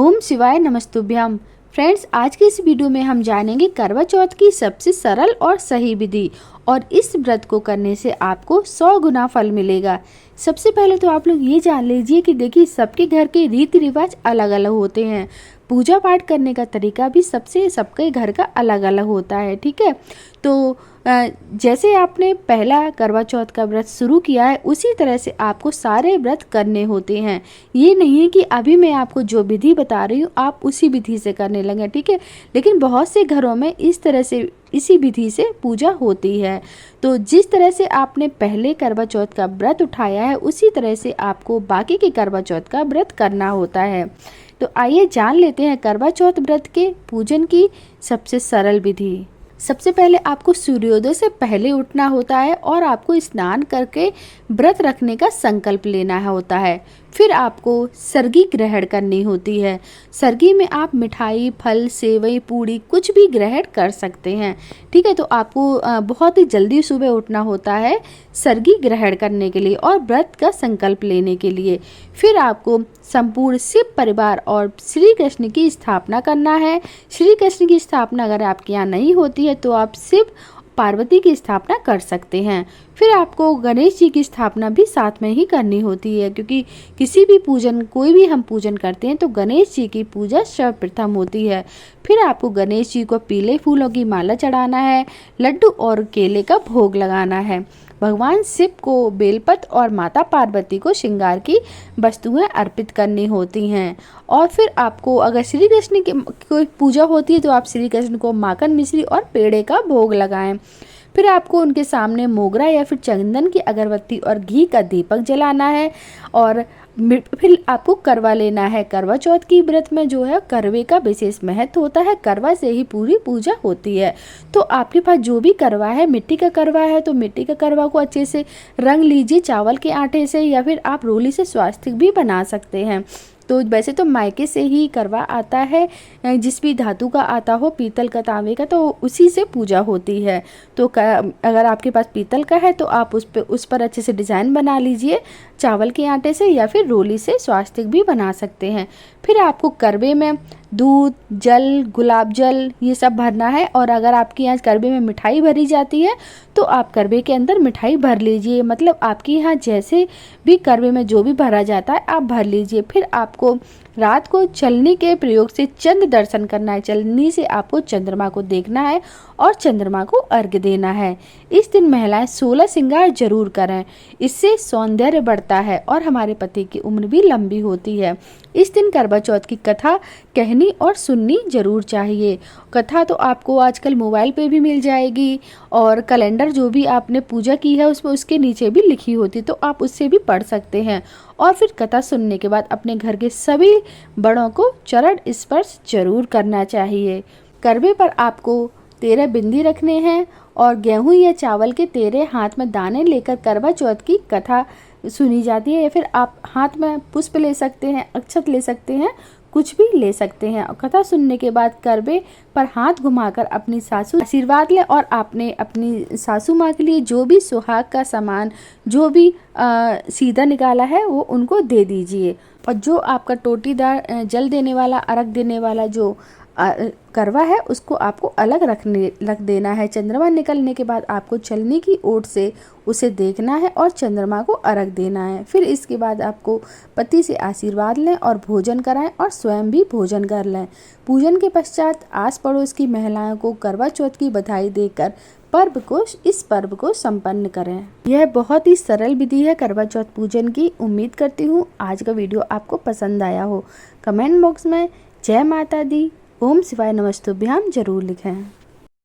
ओम शिवाय नमस्तुभ्यम। फ्रेंड्स, आज के इस वीडियो में हम जानेंगे करवा चौथ की सबसे सरल और सही विधि, और इस व्रत को करने से आपको 100 गुना फल मिलेगा। सबसे पहले तो आप लोग ये जान लीजिए कि देखिए, सबके घर के रीति रिवाज अलग अलग होते हैं। पूजा पाठ करने का तरीका भी सबके घर का अलग अलग होता है। ठीक है, तो जैसे आपने पहला करवा चौथ का व्रत शुरू किया है, उसी तरह से आपको सारे व्रत करने होते हैं। ये नहीं है कि अभी मैं आपको जो विधि बता रही हूँ आप उसी विधि से करने लगे। ठीक है, लेकिन बहुत से घरों में इस तरह से इसी विधि से पूजा होती है। तो जिस तरह से आपने पहले करवा चौथ का व्रत उठाया है, उसी तरह से आपको बाकी के करवा चौथ का व्रत करना होता है। तो आइए जान लेते हैं करवा चौथ व्रत के पूजन की सबसे सरल विधि। सबसे पहले आपको सूर्योदय से पहले उठना होता है और आपको स्नान करके व्रत रखने का संकल्प लेना होता है। फिर आपको सर्गी ग्रहण करनी होती है। सर्गी में आप मिठाई, फल, सेवई, पूड़ी कुछ भी ग्रहण कर सकते हैं। ठीक है, तो आपको बहुत ही जल्दी सुबह उठना होता है सर्गी ग्रहण करने के लिए और व्रत का संकल्प लेने के लिए। फिर आपको संपूर्ण शिव परिवार और श्री कृष्ण की स्थापना करना है। श्री कृष्ण की स्थापना अगर आपके यहाँ नहीं होती है तो आप शिव पार्वती की स्थापना कर सकते हैं। फिर आपको गणेश जी की स्थापना भी साथ में ही करनी होती है, क्योंकि किसी भी पूजन, कोई भी हम पूजन करते हैं तो गणेश जी की पूजा सर्वप्रथम होती है। फिर आपको गणेश जी को पीले फूलों की माला चढ़ाना है, लड्डू और केले का भोग लगाना है। भगवान शिव को बेलपत्र और माता पार्वती को श्रृंगार की वस्तुएं अर्पित करनी होती हैं। और फिर आपको अगर श्री कृष्ण की कोई पूजा होती है तो आप श्री कृष्ण को माखन, मिश्री और पेड़े का भोग लगाएं। फिर आपको उनके सामने मोगरा या फिर चंदन की अगरबत्ती और घी का दीपक जलाना है। और फिर आपको करवा लेना है। करवा चौथ की व्रत में जो है करवे का विशेष महत्व होता है। करवा से ही पूरी पूजा होती है। तो आपके पास जो भी करवा है, मिट्टी का करवा है तो मिट्टी का करवा को अच्छे से रंग लीजिए चावल के आटे से, या फिर आप रोली से स्वास्तिक भी बना सकते हैं। तो वैसे तो मायके से ही करवा आता है, जिस भी धातु का आता हो, पीतल का, तांबे का, तो उसी से पूजा होती है। तो अगर आपके पास पीतल का है तो आप उस पर अच्छे से डिज़ाइन बना लीजिए चावल के आटे से, या फिर रोली से स्वास्तिक भी बना सकते हैं। फिर आपको करवे में दूध, जल, गुलाब जल ये सब भरना है। और अगर आपके यहाँ करवे में मिठाई भरी जाती है तो आप करवे के अंदर मिठाई भर लीजिए। मतलब आपके यहाँ जैसे भी करवे में जो भी भरा जाता है आप भर लीजिए। फिर आपको रात को चलनी के प्रयोग से चंद्र दर्शन करना है। चलनी से आपको चंद्रमा को देखना है और चंद्रमा को अर्घ्य देना है। इस दिन महिलाएं 16 श्रृंगार जरूर करें, इससे सौंदर्य बढ़ता है और हमारे पति की उम्र भी लंबी होती है। इस दिन करवा चौथ की कथा कहनी और सुननी जरूर चाहिए। कथा तो आपको आजकल मोबाइल पे भी मिल जाएगी, और कैलेंडर जो भी आपने पूजा की है उसमें उसके नीचे भी लिखी होती, तो आप उससे भी पढ़ सकते हैं। और फिर कथा सुनने के बाद अपने घर के सभी बड़ों को चरण स्पर्श जरूर करना चाहिए। करवे पर आपको 13 बिंदी रखने हैं और गेहूं या चावल के 13 हाथ में दाने लेकर करवा चौथ की कथा सुनी जाती है। या फिर आप हाथ में पुष्प ले सकते हैं, अक्षत ले सकते हैं, कुछ भी ले सकते हैं। और कथा सुनने के बाद करवे पर हाथ घुमाकर अपनी सासू आशीर्वाद लें, और आपने अपनी सासू माँ के लिए जो भी सुहाग का सामान, जो भी सीधा निकाला है वो उनको दे दीजिए। और जो आपका टोटीदार जल देने वाला, अर्घ देने वाला जो करवा है उसको आपको अलग रख देना है। चंद्रमा निकलने के बाद आपको चलनी की ओट से उसे देखना है और चंद्रमा को अर्घ देना है। फिर इसके बाद आपको पति से आशीर्वाद लें और भोजन कराएं और स्वयं भी भोजन कर लें। पूजन के पश्चात आस पड़ोस की महिलाओं को करवा चौथ की बधाई देकर इस पर्व को संपन्न करें। यह बहुत ही सरल विधि है करवा चौथ पूजन की। उम्मीद करती हूँ आज का वीडियो आपको पसंद आया हो। कमेंट बॉक्स में जय माता दी, ओम शिवाय नमस्तुभ्याम जरूर लिखें।